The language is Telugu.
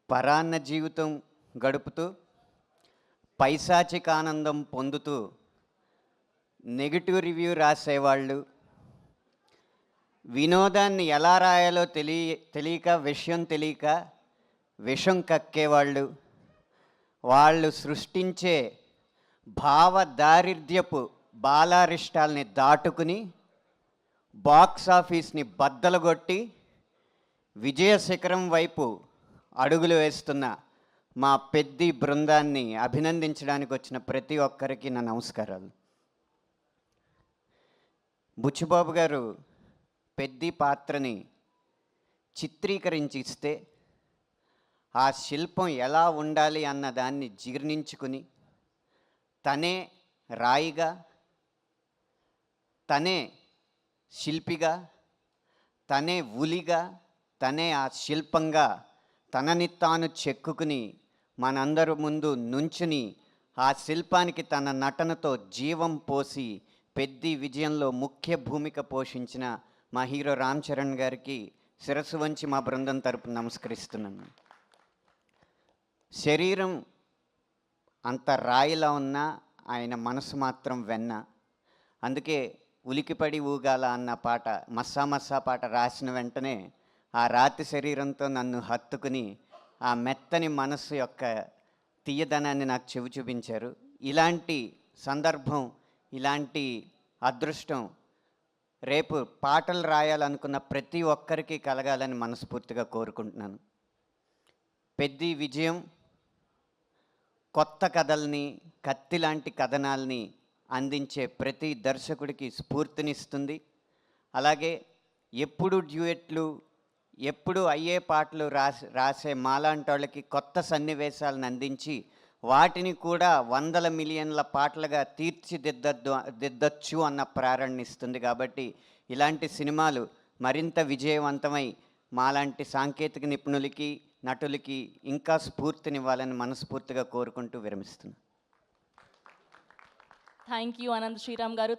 పరాన్న జీవితం గడుపుతూ పైశాచిక ఆనందం పొందుతూ నెగిటివ్ రివ్యూ రాసేవాళ్ళు, వినోదాన్ని ఎలా రాయాలో తెలియక విషయం తెలియక విషం కక్కేవాళ్ళు, వాళ్ళు సృష్టించే భావ దారిద్ర్యపు బాలారిష్టాల్ని దాటుకుని బాక్స్ ఆఫీస్ని బద్దలుగొట్టి విజయ శిఖరం వైపు అడుగులు వేస్తున్న మా పెద్ది బృందాన్ని అభినందించడానికి వచ్చిన ప్రతి ఒక్కరికి నా నమస్కారాలు. బుచ్చిబాబు గారు పెద్ది పాత్రని చిత్రీకరించి ఇస్తే ఆ శిల్పం ఎలా ఉండాలి అన్న దాన్ని జీర్ణించుకుని తనే రాయిగా, తనే శిల్పిగా, తనే ఉలిగా, తనే ఆ శిల్పంగా తనని తాను చెక్కుకుని మనందరి ముందు నుంచుని ఆ శిల్పానికి తన నటనతో జీవం పోసి పెద్ది విజయంలో ముఖ్య భూమిక పోషించిన మా హీరో రామ్ చరణ్ గారికి శిరస్సు వంచి మా బృందం తరపున నమస్కరిస్తున్నాను. శరీరం అంత రాయిలా ఉన్నా ఆయన మనసు మాత్రం వెన్న. అందుకే ఉలికిపడి ఊగాల అన్న పాట, మస్సా మస్సా పాట రాసిన వెంటనే ఆ రాతి శరీరంతో నన్ను హత్తుకుని ఆ మెత్తని మనస్సు యొక్క తీయదనాన్ని నాకు చెవి చూపించారు. ఇలాంటి సందర్భం, ఇలాంటి అదృష్టం రేపు పాటలు రాయాలనుకున్న ప్రతి ఒక్కరికి కలగాలని మనస్ఫూర్తిగా కోరుకుంటున్నాను. పెద్ది విజయం కొత్త కథల్ని, కత్తి లాంటి కథనాల్ని అందించే ప్రతి దర్శకుడికి స్ఫూర్తినిస్తుంది. అలాగే ఎప్పుడు డ్యూయెట్లు, ఎప్పుడు అయ్యే పాటలు రాసే మాలాంటి వాళ్ళకి కొత్త సన్నివేశాలను అందించి వాటిని కూడా వందల మిలియన్ల పాటలుగా తీర్చిదిద్దచ్చు అన్న ప్రేరణ ఇస్తుంది. కాబట్టి ఇలాంటి సినిమాలు మరింత విజయవంతమై మాలాంటి సాంకేతిక నిపుణులకి, నటులకి ఇంకా స్ఫూర్తినివ్వాలని మనస్ఫూర్తిగా కోరుకుంటూ విరమిస్తున్నాను. థ్యాంక్ యూ అనంత్ శ్రీరామ్ గారు.